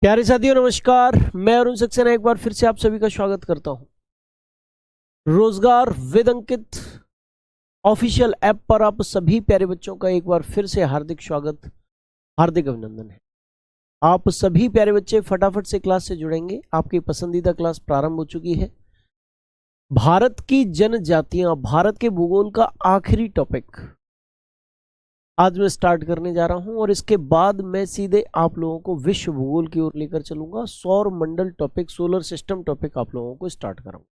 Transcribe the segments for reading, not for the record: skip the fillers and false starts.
प्यारे साथियों नमस्कार। मैं अरुण सक्सेना एक बार फिर से आप सभी का स्वागत करता हूं रोजगार विद अंकित ऑफिशियल ऐप पर। आप सभी प्यारे बच्चों का एक बार फिर से हार्दिक स्वागत, हार्दिक अभिनंदन है। आप सभी प्यारे बच्चे फटाफट से क्लास से जुड़ेंगे। आपकी पसंदीदा क्लास प्रारंभ हो चुकी है। भारत की जनजातियां, भारत के भूगोल का आखिरी टॉपिक आज मैं स्टार्ट करने जा रहा हूं और इसके बाद मैं सीधे आप लोगों को विश्व भूगोल की ओर लेकर चलूंगा। सौर मंडल टॉपिक, सोलर सिस्टम टॉपिक आप लोगों को स्टार्ट कराऊंगा।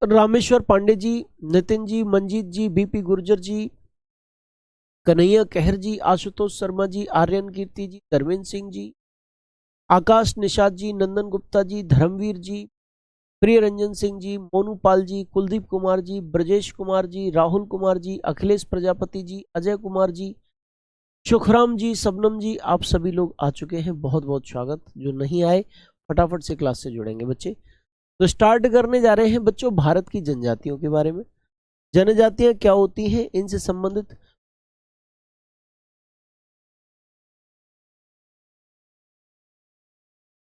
रामेश्वर पांडे जी, नितिन जी, मंजीत जी, बीपी गुर्जर जी, कन्हैया कहर जी, आशुतोष शर्मा जी, आर्यन कीर्ति जी, धर्मेंद्र सिंह जी, आकाश निषाद जी, नंदन गुप्ता जी, धर्मवीर जी, प्रिय रंजन सिंह जी, मोनू पाल जी, कुलदीप कुमार जी, ब्रजेश कुमार जी, राहुल कुमार जी, अखिलेश प्रजापति जी, अजय कुमार जी, सुखराम जी, सबनम जी, आप सभी लोग आ चुके हैं। बहुत बहुत स्वागत। जो नहीं आए फटाफट से क्लास से जुड़ेंगे बच्चे। तो स्टार्ट करने जा रहे हैं बच्चों भारत की जनजातियों के बारे में। जनजातियां क्या होती हैं, इनसे संबंधित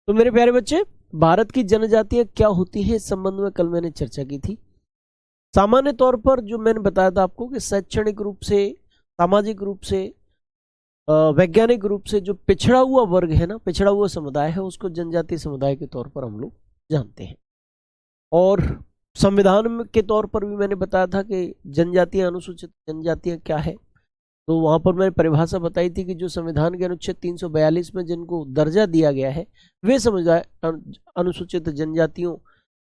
तो मेरे प्यारे बच्चे भारत की जनजातियां क्या होती हैं इस संबंध में कल मैंने चर्चा की थी। सामान्य तौर पर जो मैंने बताया था आपको कि शैक्षणिक रूप से, सामाजिक रूप से, वैज्ञानिक रूप से जो पिछड़ा हुआ वर्ग है ना, पिछड़ा हुआ समुदाय है, उसको जनजातीय समुदाय के तौर पर हम लोग जानते हैं। और संविधान के तौर पर भी मैंने बताया था कि जनजातियां, अनुसूचित जनजातियां क्या है। तो वहां पर मैंने परिभाषा बताई थी कि जो संविधान के अनुच्छेद 342 में जिनको दर्जा दिया गया है वे समुदाय अनुसूचित जनजातियों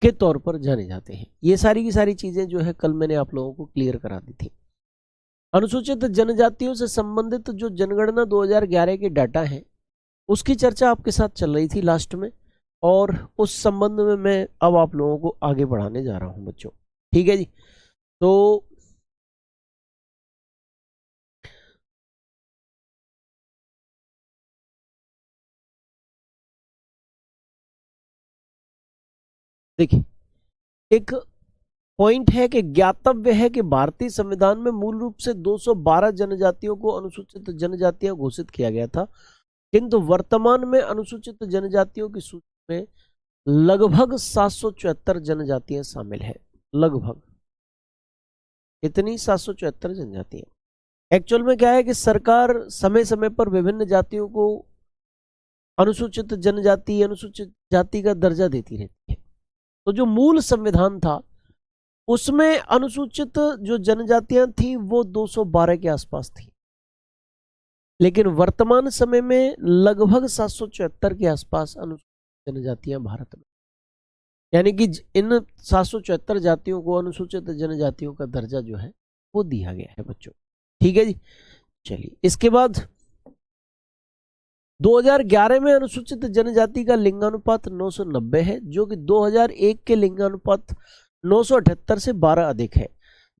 के तौर पर जाने जाते हैं। ये सारी की सारी चीजें जो है कल मैंने आप लोगों को क्लियर करा दी थी। अनुसूचित जनजातियों से संबंधित जो जनगणना 2011 के डाटा हैं उसकी चर्चा आपके साथ चल रही थी लास्ट में, और उस संबंध में मैं अब आप लोगों को आगे बढ़ाने जा रहा हूं बच्चों। ठीक है जी। तो देखिए, एक पॉइंट है कि ज्ञातव्य है कि भारतीय संविधान में मूल रूप से 212 जनजातियों को अनुसूचित जनजातियां घोषित किया गया था, किंतु वर्तमान में अनुसूचित जनजातियों की सूची में लगभग 774 जनजातियां शामिल है। लगभग इतनी 774 जनजातियां। एक्चुअल में क्या है कि सरकार समय समय पर विभिन्न जातियों को अनुसूचित जनजाति, अनुसूचित जाति का दर्जा देती रहती है। तो जो मूल संविधान था उसमें अनुसूचित जो जनजातियां थी वो 212 के आसपास थी, लेकिन वर्तमान समय में लगभग 774 के आसपास अनुसूचित जनजातियां भारत में, यानी कि इन 774 जातियों को अनुसूचित जनजातियों का दर्जा जो है वो दिया गया है बच्चों। ठीक है जी। चलिए, इसके बाद 2011 में अनुसूचित जनजाति का लिंगानुपात 990 है, जो कि 2001 के लिंगानुपात 978 से 12 अधिक है।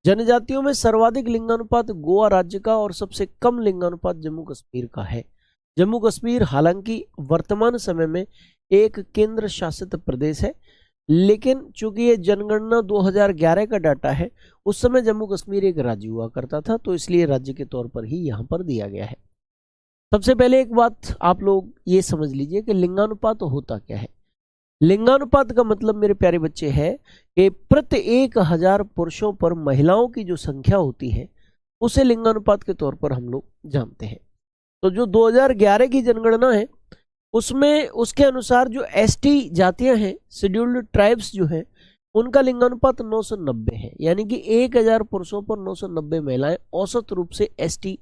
जनजातियों में सर्वाधिक लिंगानुपात गोवा राज्य का और सबसे कम लिंगानुपात जम्मू कश्मीर का है। जम्मू कश्मीर हालांकि वर्तमान समय में एक केंद्र शासित प्रदेश है, लेकिन चूंकि ये जनगणना 2011 का डाटा है, उस समय जम्मू कश्मीर एक राज्य हुआ करता था, तो इसलिए राज्य के तौर पर ही यहाँ पर दिया गया है। सबसे पहले एक बात आप लोग ये समझ लीजिए कि लिंगानुपात होता क्या है। लिंगानुपात का मतलब मेरे प्यारे बच्चे है कि प्रति 1000 पुरुषों पर महिलाओं की जो संख्या होती है उसे लिंगानुपात के तौर पर हम लोग जानते हैं। तो जो 2011 की जनगणना है उसमें उसके अनुसार जो एसटी जातियां हैं, शेड्यूल्ड ट्राइब्स जो है, उनका लिंगानुपात 990 है, यानी कि 1000 पुरुषों पर 990 महिलाएं औसत रूप से एसटी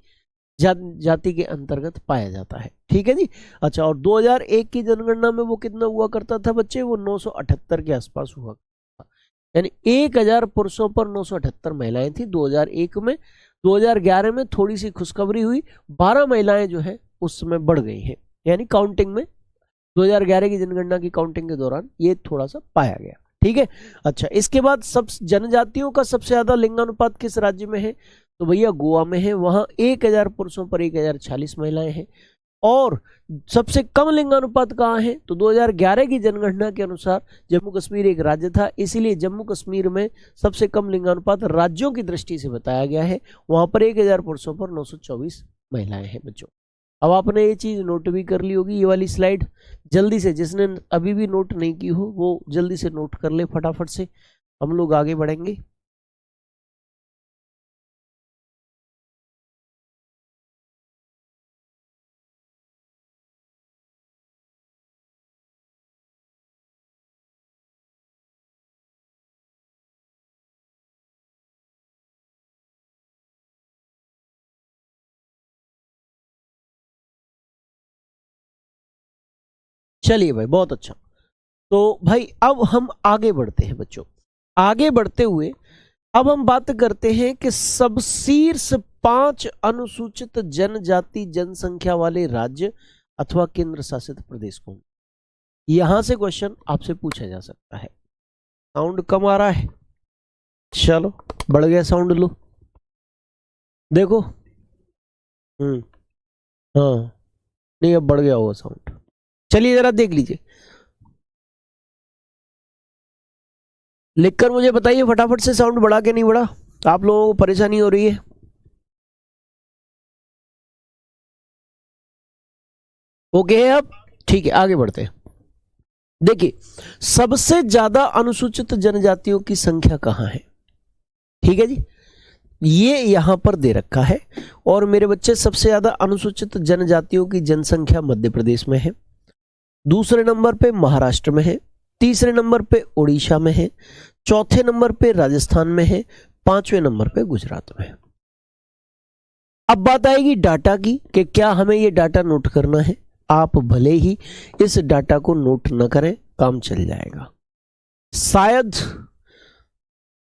जाति के अंतर्गत पाया जाता है। ठीक है जी। अच्छा, और 2001 की जनगणना में वो कितना हुआ करता था बच्चे? वो 978 के आसपास हुआ करता था, यानी 1000 पुरुषों पर 978 महिलाएं थी 2001 में। 2011 में थोड़ी सी खुशखबरी हुई, 12 महिलाएं जो है उस समय बढ़ गई हैं, यानी काउंटिंग में 2011 की जनगणना की काउंटिंग के दौरान ये थोड़ा सा पाया गया। ठीक है। अच्छा, इसके बाद सब जनजातियों का सबसे ज्यादा लिंगानुपात किस राज्य में है? तो भैया गोवा में है। वहां 1000 पुरुषों पर 1046 महिलाएं हैं। और सबसे कम लिंगानुपात कहाँ है? तो 2011 की जनगणना के अनुसार जम्मू कश्मीर एक राज्य था, इसीलिए जम्मू कश्मीर में सबसे कम लिंगानुपात राज्यों की दृष्टि से बताया गया है। वहां पर 1000 पुरुषों पर 924 महिलाएं हैं बच्चों। अब आपने ये चीज नोट भी कर ली होगी, ये वाली स्लाइड। जल्दी से, जिसने अभी भी नोट नहीं की हो वो जल्दी से नोट कर ले फटाफट से, हम लोग आगे बढ़ेंगे। चलिए भाई, बहुत अच्छा। तो भाई अब हम आगे बढ़ते हैं बच्चों। आगे बढ़ते हुए अब हम बात करते हैं कि सब शीर्ष 5 अनुसूचित जनजाति जनसंख्या वाले राज्य अथवा केंद्र शासित प्रदेश कौन। यहां से क्वेश्चन आपसे पूछा जा सकता है। साउंड कम आ रहा है, चलो बढ़ गया साउंड, लो देखो। हाँ, नहीं अब बढ़ गया होगा साउंड। चलिए जरा देख लीजिए, लिखकर मुझे बताइए फटाफट से, साउंड बढ़ा के नहीं बढ़ा, आप लोगों को परेशानी हो रही है। ओके है अब, ठीक है आगे बढ़ते हैं। देखिए, सबसे ज्यादा अनुसूचित जनजातियों की संख्या कहां है, ठीक है जी, ये यहां पर दे रखा है। और मेरे बच्चे, सबसे ज्यादा अनुसूचित जनजातियों की जनसंख्या मध्य प्रदेश में है, दूसरे नंबर पे महाराष्ट्र में है, तीसरे नंबर पे उड़ीसा में है, चौथे नंबर पे राजस्थान में है, पांचवें नंबर पे गुजरात में है। अब बात आएगी डाटा की कि क्या हमें ये डाटा नोट करना है। आप भले ही इस डाटा को नोट न करें, काम चल जाएगा। शायद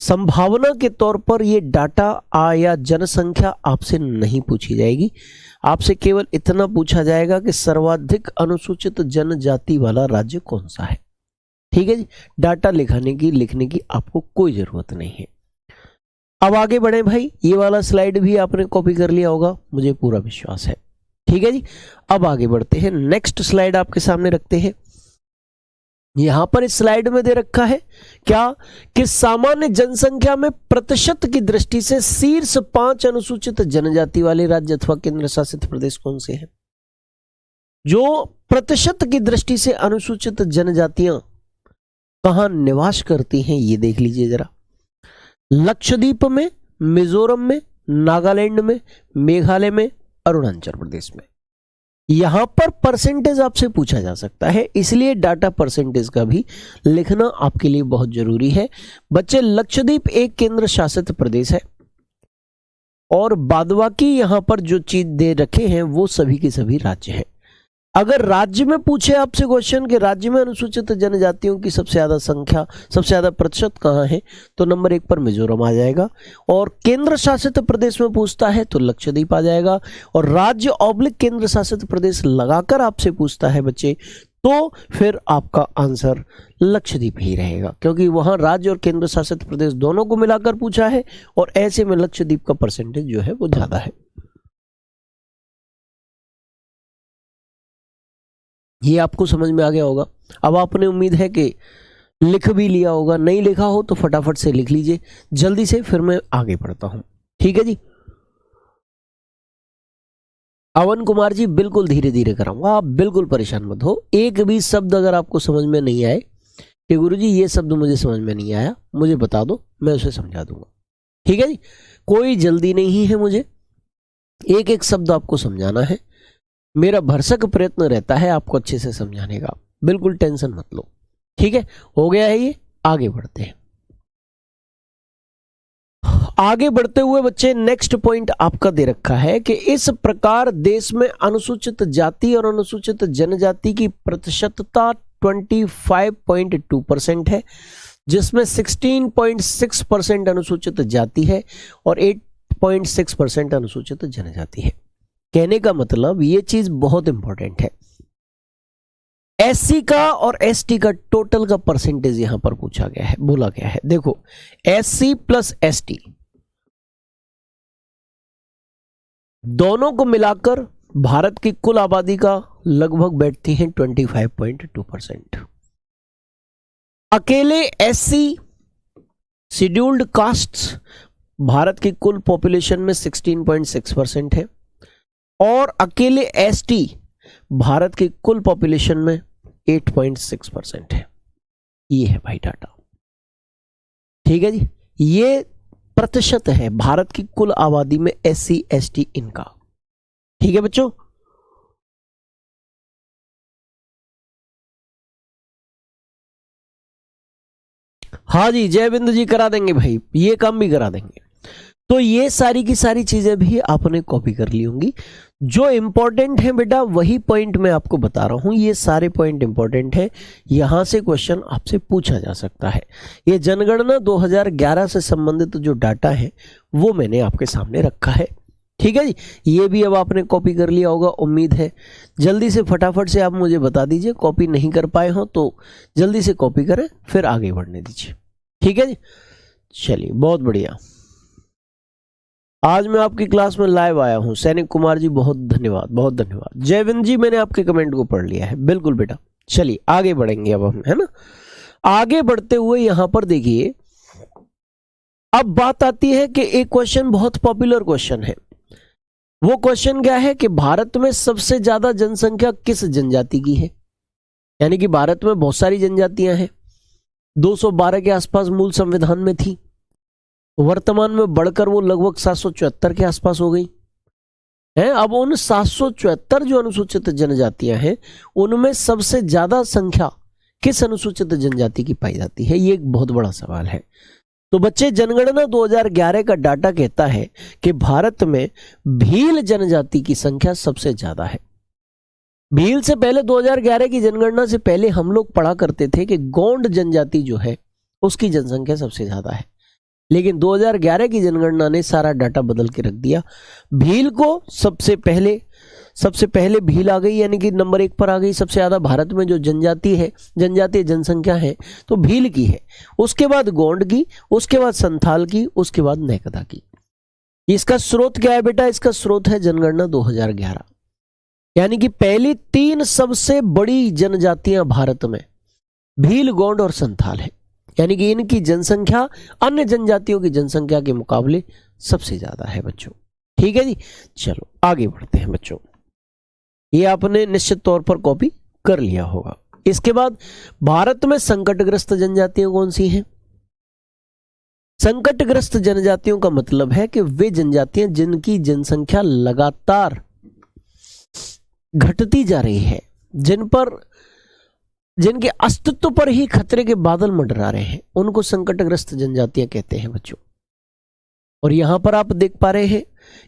संभावना के तौर पर ये डाटा या जनसंख्या आपसे नहीं पूछी जाएगी, आपसे केवल इतना पूछा जाएगा कि सर्वाधिक अनुसूचित जनजाति वाला राज्य कौन सा है, ठीक है जी। डाटा लिखने की आपको कोई जरूरत नहीं है। अब आगे बढ़े भाई, ये वाला स्लाइड भी आपने कॉपी कर लिया होगा, मुझे पूरा विश्वास है, ठीक है जी। अब आगे बढ़ते हैं, नेक्स्ट स्लाइड आपके सामने रखते हैं। यहां पर इस स्लाइड में दे रखा है क्या कि सामान्य जनसंख्या में प्रतिशत की दृष्टि से शीर्ष 5 अनुसूचित जनजाति वाले राज्य अथवा केंद्र शासित प्रदेश कौन से हैं। जो प्रतिशत की दृष्टि से अनुसूचित जनजातियां कहां निवास करती हैं ये देख लीजिए जरा। लक्षद्वीप में, मिजोरम में, नागालैंड में, मेघालय में, अरुणाचल प्रदेश में। यहां पर परसेंटेज आपसे पूछा जा सकता है, इसलिए डाटा परसेंटेज का भी लिखना आपके लिए बहुत जरूरी है। बच्चे, लक्षद्वीप एक केंद्र शासित प्रदेश है और बाद बाकी यहां पर जो चीज दे रखे हैं वो सभी के सभी राज्य हैं। अगर राज्य में पूछे आपसे क्वेश्चन कि राज्य में अनुसूचित जनजातियों की सबसे ज्यादा संख्या, सबसे ज्यादा प्रतिशत कहां है, तो नंबर 1 पर मिजोरम आ जाएगा। और केंद्र शासित प्रदेश में पूछता है तो लक्षद्वीप आ जाएगा। और राज्य ऑब्लिक केंद्र शासित प्रदेश लगाकर आपसे पूछता है बच्चे, तो फिर आपका आंसर लक्षद्वीप ही रहेगा, क्योंकि वहां राज्य और केंद्र शासित प्रदेश दोनों को मिलाकर पूछा है और ऐसे में लक्षद्वीप का परसेंटेज जो है वो ज्यादा है। ये आपको समझ में आ गया होगा। अब आपने उम्मीद है कि लिख भी लिया होगा, नहीं लिखा हो तो फटाफट से लिख लीजिए जल्दी से, फिर मैं आगे बढ़ता हूं, ठीक है जी। अवन कुमार जी, बिल्कुल धीरे धीरे कराऊंगा, आप बिल्कुल परेशान मत हो। एक भी शब्द अगर आपको समझ में नहीं आए कि गुरुजी ये शब्द मुझे समझ में नहीं आया, मुझे बता दो, मैं उसे समझा दूंगा, ठीक है जी। कोई जल्दी नहीं है मुझे, एक एक शब्द आपको समझाना है। मेरा भरसक प्रयत्न रहता है आपको अच्छे से समझाने का, बिल्कुल टेंशन मत लो, ठीक है। हो गया है ये, आगे बढ़ते हैं। आगे बढ़ते हुए बच्चे, नेक्स्ट पॉइंट आपका दे रखा है कि इस प्रकार देश में अनुसूचित जाति और अनुसूचित जनजाति की प्रतिशतता 25.2% है, जिसमें 16.6% अनुसूचित जाति है और 8.6% अनुसूचित जनजाति है। कहने का मतलब ये चीज बहुत इंपॉर्टेंट है, एससी का और एसटी का टोटल का परसेंटेज यहां पर पूछा गया है, बोला गया है। देखो, एससी प्लस एसटी दोनों को मिलाकर भारत की कुल आबादी का लगभग बैठती है 25.2%। अकेले एससी शेड्यूल्ड कास्ट्स भारत की कुल पॉपुलेशन में 16.6% है और अकेले एसटी भारत की कुल पॉपुलेशन में 8.6% है। ये है भाई डाटा, ठीक है जी, ये प्रतिशत है भारत की कुल आबादी में एससी एसटी इनका, ठीक है बच्चों। हाँ जी, जय बिंदु जी करा देंगे भाई, ये काम भी करा देंगे। तो ये सारी की सारी चीजें भी आपने कॉपी कर ली होंगी। जो इंपॉर्टेंट है बेटा वही पॉइंट मैं आपको बता रहा हूं, ये सारे पॉइंट इंपॉर्टेंट है, यहां से क्वेश्चन आपसे पूछा जा सकता है। ये जनगणना 2011 से संबंधित जो डाटा है वो मैंने आपके सामने रखा है, ठीक है जी। ये भी अब आपने कॉपी कर लिया होगा, उम्मीद है। जल्दी से फटाफट से आप मुझे बता दीजिए, कॉपी नहीं कर पाए हो तो जल्दी से कॉपी करें, फिर आगे बढ़ने दीजिए, ठीक है जी। चलिए बहुत बढ़िया, आज मैं आपकी क्लास में लाइव आया हूं। सैनिक कुमार जी बहुत धन्यवाद, बहुत धन्यवाद। जयविंद जी मैंने आपके कमेंट को पढ़ लिया है, बिल्कुल बेटा। चलिए आगे बढ़ेंगे अब हम, है ना। आगे बढ़ते हुए यहां पर देखिए, अब बात आती है कि एक क्वेश्चन बहुत पॉपुलर क्वेश्चन है। वो क्वेश्चन क्या है कि भारत में सबसे ज्यादा जनसंख्या किस जनजाति की है। यानी कि भारत में बहुत सारी जनजातियां हैं, 212 के आसपास मूल संविधान में थी, वर्तमान में बढ़कर वो लगभग 774 के आसपास हो गई है। अब उन 774 जो अनुसूचित जनजातियां हैं उनमें सबसे ज्यादा संख्या किस अनुसूचित जनजाति की पाई जाती है, ये एक बहुत बड़ा सवाल है। तो बच्चे, जनगणना 2011 का डाटा कहता है कि भारत में भील जनजाति की संख्या सबसे ज्यादा है। भील से पहले 2011 की जनगणना से पहले हम लोग पढ़ा करते थे कि गोंड जनजाति जो है उसकी जनसंख्या सबसे ज्यादा है, लेकिन 2011 की जनगणना ने सारा डाटा बदल के रख दिया। भील को सबसे पहले भील आ गई, यानी कि नंबर 1 पर आ गई। सबसे ज्यादा भारत में जो जनजाति है, जनजातीय जनसंख्या है तो भील की है, उसके बाद गोंड की, उसके बाद संथाल की, उसके बाद नेकदा की। इसका स्रोत क्या है बेटा, इसका स्रोत है जनगणना 2011। यानी कि पहली 3 सबसे बड़ी जनजातियां भारत में भील, गोंड और संथाल है। यानी कि इनकी जनसंख्या अन्य जनजातियों की जनसंख्या के मुकाबले सबसे ज्यादा है बच्चों, ठीक है जी। चलो आगे बढ़ते हैं बच्चों, ये आपने निश्चित तौर पर कॉपी कर लिया होगा। इसके बाद भारत में संकटग्रस्त जनजातियां कौन सी हैं। संकटग्रस्त जनजातियों का मतलब है कि वे जनजातियां जिनकी जनसंख्या लगातार घटती जा रही है, जिनके अस्तित्व पर ही खतरे के बादल मंडरा रहे हैं, उनको संकटग्रस्त जनजातियां कहते हैं बच्चों। और यहां पर आप देख पा रहे हैं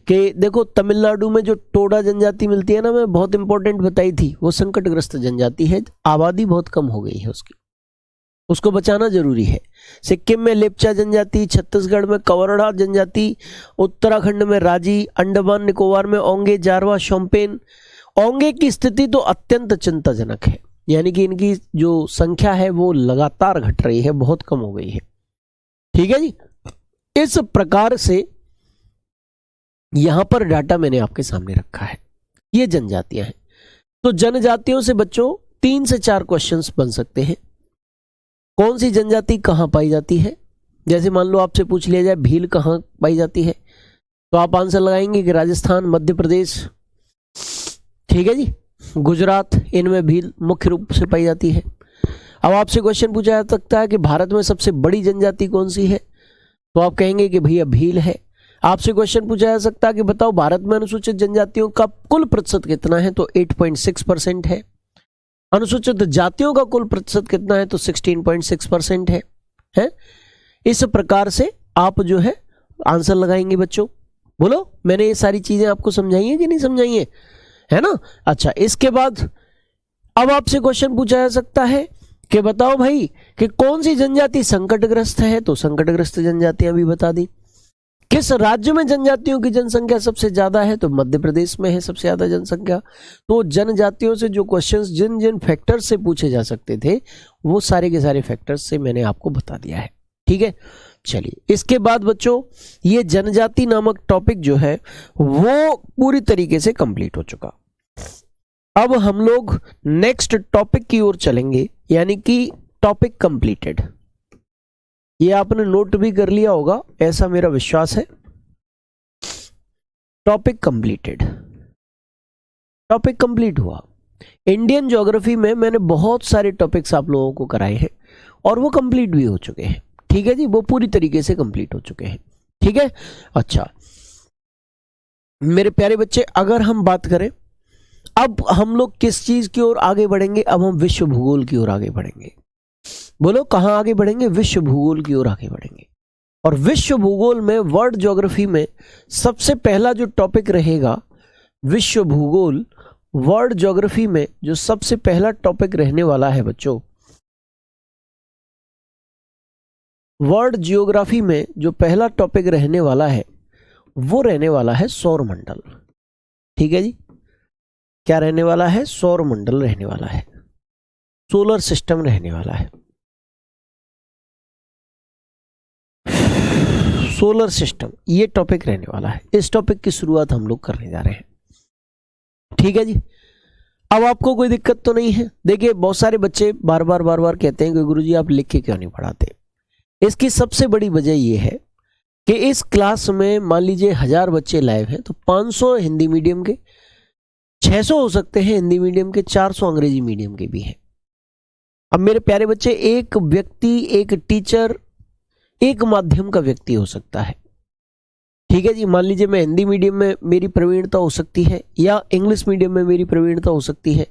कि देखो तमिलनाडु में जो टोडा जनजाति मिलती है ना, मैं बहुत इंपॉर्टेंट बताई थी, वो संकटग्रस्त जनजाति है, आबादी बहुत कम हो गई है उसकी, उसको बचाना जरूरी है। सिक्किम में लेप्चा जनजाति, छत्तीसगढ़ में कवरड़ा जनजाति, उत्तराखंड में राजी, अंडमान निकोबार में ओंगे, जारवा, शोम्पेन। ओंगे की स्थिति तो अत्यंत चिंताजनक है, यानी कि इनकी जो संख्या है वो लगातार घट रही है, बहुत कम हो गई है, ठीक है जी। इस प्रकार से यहां पर डाटा मैंने आपके सामने रखा है, ये जनजातियां हैं। तो जनजातियों से बच्चों 3 से 4 क्वेश्चंस बन सकते हैं। कौन सी जनजाति कहां पाई जाती है, जैसे मान लो आपसे पूछ लिया जाए भील कहां पाई जाती है, तो आप आंसर लगाएंगे कि राजस्थान, मध्य प्रदेश, ठीक है जी, गुजरात, इनमें भील मुख्य रूप से पाई जाती है। अब आपसे क्वेश्चन पूछा जा सकता है कि भारत में सबसे बड़ी जनजाति कौन सी है, तो आप कहेंगे कि भैया भील है। आपसे क्वेश्चन पूछा जा सकता है कि बताओ भारत में अनुसूचित जनजातियों का कुल प्रतिशत कितना है, तो 8.6% है। अनुसूचित जातियों का कुल प्रतिशत कितना है, तो 16.6% है। इस प्रकार से आप जो है आंसर लगाएंगे बच्चों। बोलो, मैंने ये सारी चीजें आपको समझाई है कि नहीं समझाई है ना। अच्छा, इसके बाद अब आपसे क्वेश्चन पूछा जा सकता है कि बताओ भाई कि कौन सी जनजाति संकटग्रस्त है, तो संकटग्रस्त जनजातियां भी बता दी। किस राज्य में जनजातियों की जनसंख्या सबसे ज्यादा है, तो मध्य प्रदेश में है सबसे ज्यादा जनसंख्या। तो जनजातियों से जो क्वेश्चंस जिन जिन फैक्टर्स से पूछे जा सकते थे वो सारे के सारे फैक्टर्स से मैंने आपको बता दिया है, ठीक है। चलिए, इसके बाद बच्चों ये जनजाति नामक टॉपिक जो है वो पूरी तरीके से कंप्लीट हो चुका। अब हम लोग नेक्स्ट टॉपिक की ओर चलेंगे, यानी कि टॉपिक कंप्लीटेड। ये आपने नोट भी कर लिया होगा, ऐसा मेरा विश्वास है। टॉपिक कंप्लीटेड, टॉपिक कंप्लीट हुआ। इंडियन ज्योग्राफी में मैंने बहुत सारे टॉपिक्स आप लोगों को कराए हैं और वो कंप्लीट भी हो चुके हैं। ठीक है जी, वो पूरी तरीके से कंप्लीट हो चुके हैं। ठीक है, अच्छा मेरे प्यारे बच्चे, अगर हम बात करें अब हम लोग किस चीज की ओर आगे बढ़ेंगे, अब हम विश्व भूगोल की ओर आगे बढ़ेंगे। बोलो कहां आगे बढ़ेंगे? विश्व भूगोल की ओर आगे बढ़ेंगे। और विश्व भूगोल में वर्ल्ड ज्योग्राफी में सबसे पहला जो टॉपिक रहेगा, विश्व भूगोल वर्ल्ड ज्योग्राफी में जो सबसे पहला टॉपिक रहने वाला है बच्चों, वर्ल्ड जियोग्राफी में जो पहला टॉपिक रहने वाला है वो रहने वाला है सौरमंडल। ठीक है जी, क्या रहने वाला है? सौरमंडल रहने वाला है, सोलर सिस्टम रहने वाला है। सोलर सिस्टम ये टॉपिक रहने वाला है। इस टॉपिक की शुरुआत हम लोग करने जा रहे हैं। ठीक है जी, अब आपको कोई दिक्कत तो नहीं है? देखिए बहुत सारे बच्चे बार बार कहते हैं कि गुरुजी आप लिख के क्यों नहीं पढ़ाते। इसकी सबसे बड़ी वजह यह है कि इस क्लास में मान लीजिए 1000 बच्चे लाइव हैं तो 500 हिंदी मीडियम के, 600 हो सकते हैं हिंदी मीडियम के, 400 अंग्रेजी मीडियम के भी हैं। अब मेरे प्यारे बच्चे, एक व्यक्ति, एक टीचर, एक माध्यम का व्यक्ति हो सकता है। ठीक है जी, मान लीजिए मैं हिंदी मीडियम में मेरी प्रवीणता हो सकती है या इंग्लिश मीडियम में मेरी प्रवीणता हो सकती है।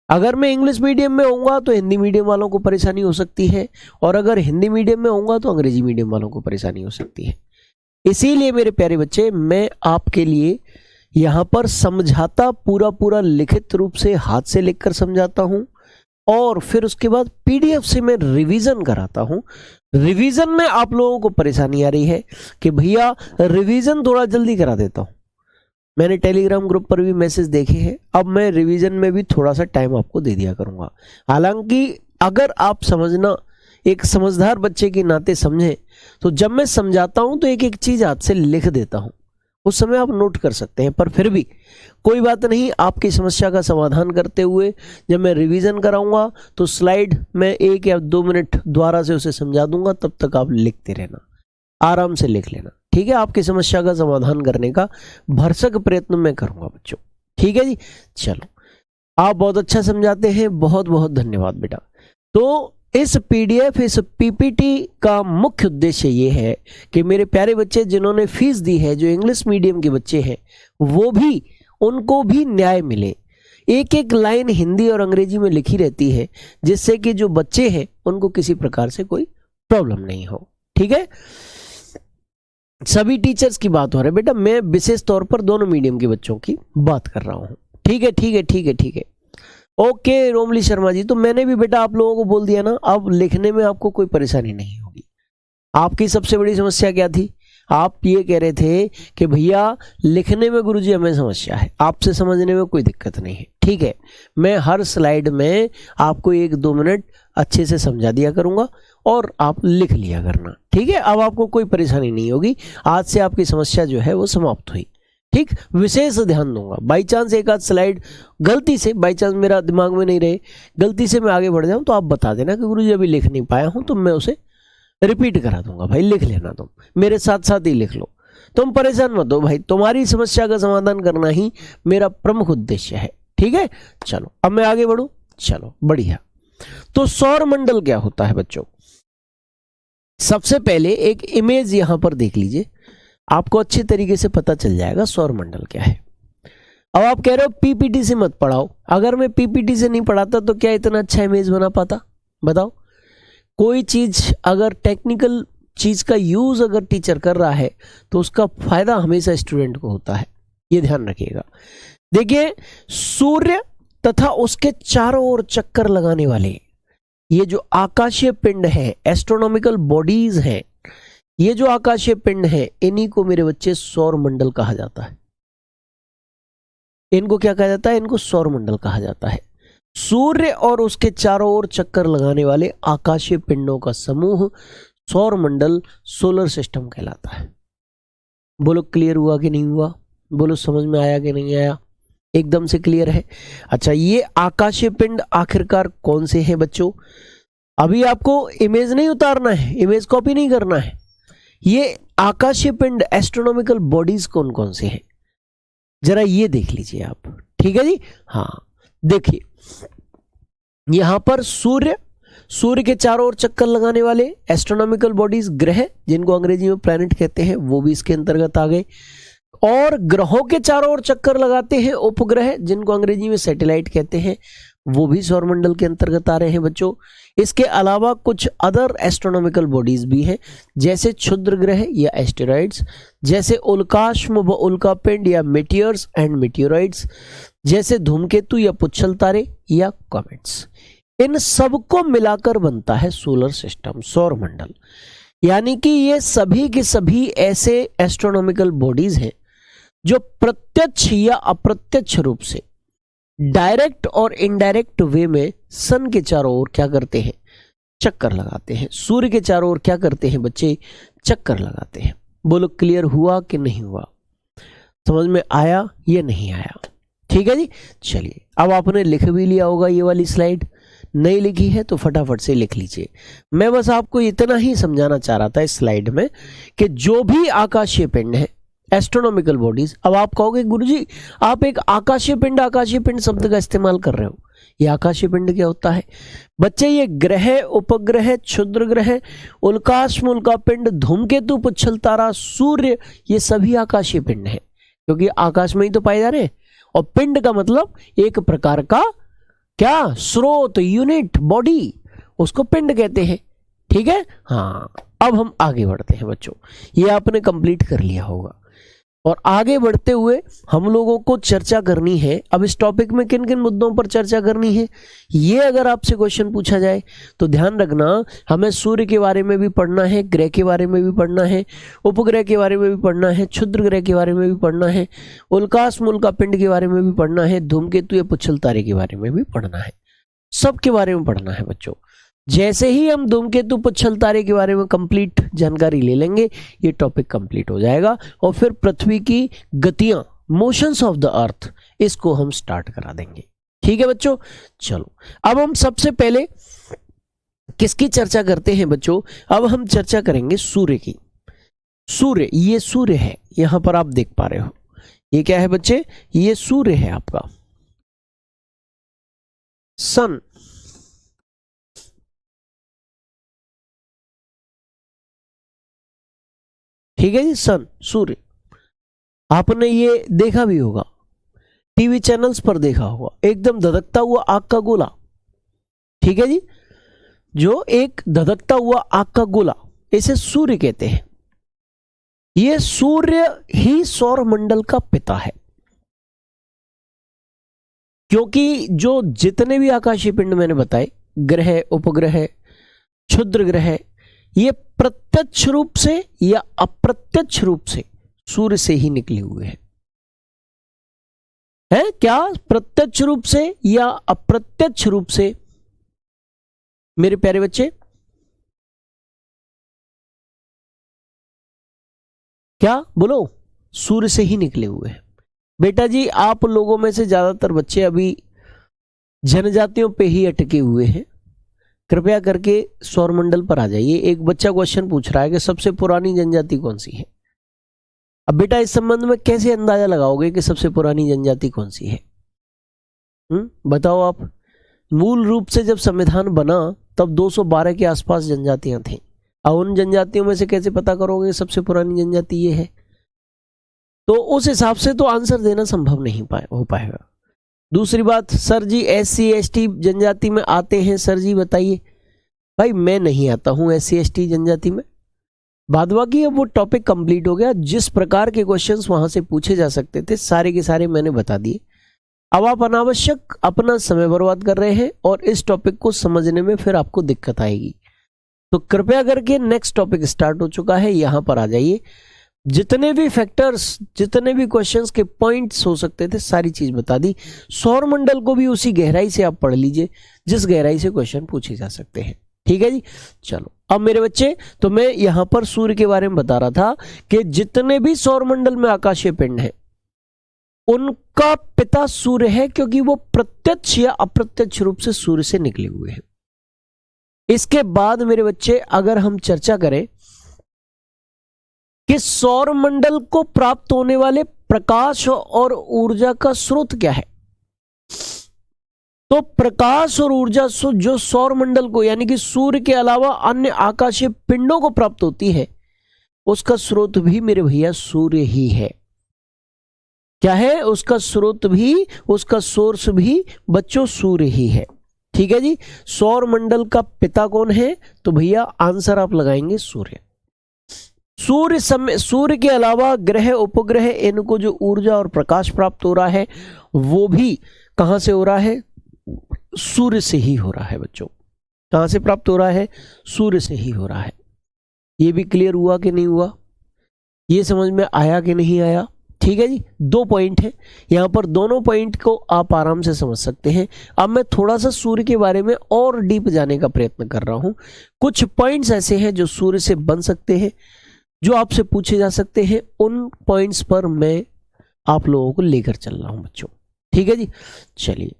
अगर मैं इंग्लिश मीडियम में होऊंगा तो हिंदी मीडियम वालों को परेशानी हो सकती है, और अगर हिंदी मीडियम में होऊंगा तो अंग्रेजी मीडियम वालों को परेशानी हो सकती है। इसीलिए मेरे प्यारे बच्चे, मैं आपके लिए यहाँ पर समझाता पूरा लिखित रूप से हाथ से लिखकर समझाता हूँ, और फिर उसके बाद पीडीएफ से मैं रिवीजन कराता हूँ। रिवीजन में आप लोगों को परेशानी आ रही है कि भैया रिवीजन थोड़ा जल्दी करा देता हूँ। मैंने टेलीग्राम ग्रुप पर भी मैसेज देखे हैं, अब मैं रिवीजन में भी थोड़ा सा टाइम आपको दे दिया करूंगा। हालांकि अगर आप समझना, एक समझदार बच्चे के नाते समझें, तो जब मैं समझाता हूं तो एक एक चीज हाथ से लिख देता हूं, उस समय आप नोट कर सकते हैं। पर फिर भी कोई बात नहीं, आपकी समस्या का समाधान करते हुए जब मैं रिवीजन कराऊंगा तो स्लाइड में 1 या 2 मिनट द्वारा से उसे समझा दूंगा, तब तक आप लिखते रहना, आराम से लिख लेना। ठीक है, आपकी समस्या का समाधान करने का भरसक प्रयत्न मैं करूंगा बच्चों। ठीक है जी, चलो आप बहुत अच्छा समझाते हैं, बहुत बहुत धन्यवाद बेटा। तो इस पीडीएफ, इस पीपीटी का मुख्य उद्देश्य ये है कि मेरे प्यारे बच्चे जिन्होंने फीस दी है, जो इंग्लिश मीडियम के बच्चे हैं, वो भी, उनको भी न्याय मिले। एक एक लाइन हिंदी और अंग्रेजी में लिखी रहती है, जिससे कि जो बच्चे हैं उनको किसी प्रकार से कोई प्रॉब्लम नहीं हो। ठीक है, सभी टीचर्स की बात हो रही है बेटा, मैं विशेष तौर पर दोनों मीडियम के बच्चों की बात कर रहा हूं। ठीक है ठीक है ठीक है ठीक है, ओके रोमली शर्मा जी। तो मैंने भी बेटा आप लोगों को बोल दिया ना, अब लिखने में आपको कोई परेशानी नहीं होगी। आपकी सबसे बड़ी समस्या क्या थी? आप ये कह रहे थे कि भैया लिखने में गुरुजी हमें समस्या है, आपसे समझने में कोई दिक्कत नहीं है। ठीक है, मैं हर स्लाइड में आपको 1-2 मिनट अच्छे से समझा दिया करूंगा और आप लिख लिया करना। ठीक है, अब आपको कोई परेशानी नहीं होगी, आज से आपकी समस्या जो है वो समाप्त हुई। ठीक, विशेष ध्यान दूंगा, बाई चांस एक आध स्लाइड गलती से, बाई चांस मेरा दिमाग में नहीं रहे, गलती से मैं आगे बढ़ जाऊं तो आप बता देना कि गुरुजी अभी लिख नहीं पाया हूं, तो मैं उसे रिपीट करा दूंगा। भाई लिख लेना, तुम मेरे साथ साथ ही लिख लो, तुम परेशान मत हो भाई, तुम्हारी समस्या का समाधान करना ही मेरा प्रमुख उद्देश्य है। ठीक है, चलो अब मैं आगे बढ़ूं। चलो बढ़िया। तो सौर मंडल क्या होता है बच्चों? सबसे पहले एक इमेज यहां पर देख लीजिए, आपको अच्छी तरीके से पता चल जाएगा सौर मंडल क्या है। अब आप कह रहे हो पीपीटी से मत पढ़ाओ, अगर मैं पीपीटी से नहीं पढ़ाता तो क्या इतना अच्छा इमेज बना पाता? बताओ। कोई चीज अगर टेक्निकल चीज का यूज अगर टीचर कर रहा है तो उसका फायदा हमेशा स्टूडेंट को होता है, ये ध्यान रखिएगा। देखिए, सूर्य तथा उसके चारों ओर चक्कर लगाने वाले ये जो आकाशीय पिंड है, एस्ट्रोनॉमिकल बॉडीज हैं, ये जो आकाशीय पिंड है, इन्हीं को मेरे बच्चे सौर मंडल कहा जाता है। इनको क्या कहा जाता है? इनको सौर मंडल कहा जाता है। सूर्य और उसके चारों ओर चक्कर लगाने वाले आकाशीय पिंडों का समूह सौर मंडल, सोलर सिस्टम कहलाता है। बोलो क्लियर हुआ कि नहीं हुआ? बोलो समझ में आया कि नहीं आया? एकदम से क्लियर है। अच्छा, ये आकाशीय पिंड आखिरकार कौन से हैं बच्चों? अभी आपको इमेज नहीं उतारना है, इमेज कॉपी नहीं करना है। ये आकाशीय पिंड, एस्ट्रोनॉमिकल बॉडीज कौन कौन से हैं? जरा ये देख लीजिए आप, ठीक है जी। हाँ देखिए, यहां पर सूर्य के चारों ओर चक्कर लगाने वाले एस्ट्रोनॉमिकल बॉडीज, ग्रह जिनको अंग्रेजी में प्लैनेट कहते हैं, वो भी इसके अंतर्गत आ गए। और ग्रहों के चारों ओर चक्कर लगाते हैं उपग्रह, जिनको अंग्रेजी में सैटेलाइट कहते हैं, वो भी सौरमंडल के अंतर्गत आ रहे हैं बच्चों। इसके अलावा कुछ अदर एस्ट्रोनॉमिकल बॉडीज भी हैं, जैसे क्षुद्र ग्रह या एस्टेरॉइड्स, जैसे उल्काश्म व उल्कापिंड या मेटियर्स एंड मेटियोराइड्स, जैसे धूमकेतु या पुच्छल तारे या कॉमेट्स। इन सबको मिलाकर बनता है सोलर सिस्टम, सौरमंडल। यानी कि ये सभी के सभी ऐसे एस्ट्रोनॉमिकल बॉडीज हैं जो प्रत्यक्ष या अप्रत्यक्ष रूप से, डायरेक्ट और इनडायरेक्ट वे में सन के चारों ओर क्या करते हैं, चक्कर लगाते हैं। सूर्य के चारों ओर क्या करते हैं बच्चे, चक्कर लगाते हैं। बोलो क्लियर हुआ कि नहीं हुआ, समझ में आया या नहीं आया? ठीक है जी। चलिए, अब आपने लिख भी लिया होगा ये वाली स्लाइड, नहीं लिखी है तो फटाफट से लिख लीजिए। मैं बस आपको इतना ही समझाना चाह रहा था इस स्लाइड में कि जो भी आकाशीय पिंड है, एस्ट्रोनॉमिकल बॉडीज। अब आप कहोगे गुरुजी आप एक आकाशीय पिंड शब्द का इस्तेमाल कर रहे हो, ये आकाशीय पिंड क्या होता है? बच्चे ये ग्रह, उपग्रह, क्षुद्र ग्रह, उल्काश्म, उल्कापिंड, धूमकेतु, पुच्छल तारा, सूर्य, ये सभी आकाशीय पिंड है, क्योंकि आकाश में ही तो पाए जा रहे हैं। और पिंड का मतलब एक प्रकार का क्या, स्रोत, यूनिट, बॉडी, उसको पिंड कहते हैं। ठीक है। हाँ, अब हम आगे बढ़ते हैं बच्चों, ये आपने कंप्लीट कर लिया होगा। और आगे बढ़ते हुए हम लोगों को चर्चा करनी है, अब इस टॉपिक में किन किन मुद्दों पर चर्चा करनी है, ये अगर आपसे क्वेश्चन पूछा जाए तो ध्यान रखना, हमें सूर्य के बारे में भी पढ़ना है, ग्रह के बारे में भी पढ़ना है, उपग्रह के बारे में भी पढ़ना है, क्षुद्र ग्रह के बारे में भी पढ़ना है, उल्काश्म, उल्कापिंड के बारे में भी पढ़ना है, धूमकेतु या पुच्छल तारे के बारे में भी पढ़ना है, सबके बारे में पढ़ना है बच्चों। जैसे ही हम धूमकेतु, पुच्छल तारे के बारे में कंप्लीट जानकारी ले लेंगे, ये टॉपिक कंप्लीट हो जाएगा। और फिर पृथ्वी की गतियां, मोशंस ऑफ द अर्थ, इसको हम स्टार्ट करा देंगे। ठीक है बच्चों। चलो, अब हम सबसे पहले किसकी चर्चा करते हैं बच्चों? अब हम चर्चा करेंगे सूर्य की। सूर्य, ये सूर्य है, यहां पर आप देख पा रहे हो, ये क्या है बच्चे? ये सूर्य है आपका, सन। ठीक है जी, सन, सूर्य। आपने ये देखा भी होगा, टीवी चैनल्स पर देखा होगा, एकदम धधकता हुआ आग का गोला। ठीक है जी, जो एक धधकता हुआ आग का गोला, इसे सूर्य कहते हैं। ये सूर्य ही सौर मंडल का पिता है, क्योंकि जो जितने भी आकाशीय पिंड मैंने बताए, ग्रह, उपग्रह, क्षुद्र ग्रह, ये प्रत्यक्ष रूप से या अप्रत्यक्ष रूप से सूर्य से ही निकले हुए हैं। है क्या? प्रत्यक्ष रूप से या अप्रत्यक्ष रूप से मेरे प्यारे बच्चे? क्या बोलो? सूर्य से ही निकले हुए हैं। बेटा जी, आप लोगों में से ज्यादातर बच्चे अभी जनजातियों पे ही अटके हुए हैं, कृपया करके सौरमंडल पर आ जाइए। एक बच्चा क्वेश्चन पूछ रहा है कि सबसे पुरानी जनजाति कौन सी है। अब बेटा इस संबंध में कैसे अंदाजा लगाओगे कि सबसे पुरानी जनजाति कौन सी है? बताओ आप। मूल रूप से जब संविधान बना तब 212 के आसपास जनजातियां थी। अब उन जनजातियों में से कैसे पता करोगे सबसे पुरानी जनजाति ये है? तो उस हिसाब से तो आंसर देना संभव नहीं हो पाएगा। दूसरी बात, सर जी SC ST जनजाति में आते हैं, सर जी बताइए। भाई मैं नहीं आता हूं SC ST जनजाति में। बाद बाकी अब वो टॉपिक कंप्लीट हो गया, जिस प्रकार के क्वेश्चंस वहां से पूछे जा सकते थे सारे के सारे मैंने बता दिए। अब आप अनावश्यक अपना समय बर्बाद कर रहे हैं और इस टॉपिक को समझने में फिर आपको दिक्कत आएगी। तो कृपया करके नेक्स्ट टॉपिक स्टार्ट हो चुका है, यहां पर आ जाइए। जितने भी फैक्टर्स, जितने भी क्वेश्चंस के पॉइंट्स हो सकते थे, सारी चीज बता दी। सौरमंडल को भी उसी गहराई से आप पढ़ लीजिए जिस गहराई से क्वेश्चन पूछे जा सकते हैं। ठीक है जी। चलो, अब मेरे बच्चे, तो मैं यहां पर सूर्य के बारे में बता रहा था कि जितने भी सौरमंडल में आकाशीय पिंड हैं, उनका पिता सूर्य है, क्योंकि वो प्रत्यक्ष या अप्रत्यक्ष रूप से सूर्य से निकले हुए हैं। इसके बाद मेरे बच्चे, अगर हम चर्चा करें कि सौर मंडल को प्राप्त होने वाले प्रकाश और ऊर्जा का स्रोत क्या है? तो प्रकाश और ऊर्जा जो सौर मंडल को यानी कि सूर्य के अलावा अन्य आकाशीय पिंडों को प्राप्त होती है, उसका स्रोत भी मेरे भैया सूर्य ही है। क्या है? उसका स्रोत भी, उसका सोर्स भी बच्चों सूर्य ही है। ठीक है जी। सौर मंडल का पिता कौन है? तो भैया आंसर आप लगाएंगे सूर्य। सूर्य के अलावा ग्रह, उपग्रह, इनको जो ऊर्जा और प्रकाश प्राप्त हो रहा है वो भी कहां से हो रहा है? सूर्य से ही हो रहा है बच्चों। कहां से प्राप्त हो रहा है? सूर्य से ही हो रहा है। ये भी क्लियर हुआ कि नहीं हुआ? ये समझ में आया कि नहीं आया? ठीक है जी। 2 पॉइंट है यहां पर, दोनों पॉइंट को आप आराम से समझ सकते हैं। अब मैं थोड़ा सा सूर्य के बारे में और डीप जाने का प्रयत्न कर रहा हूं। कुछ पॉइंट्स ऐसे हैं जो सूर्य से बन सकते हैं, जो आपसे पूछे जा सकते हैं। उन पॉइंट्स पर मैं आप लोगों को लेकर चल रहा हूं बच्चों। ठीक है जी। चलिए,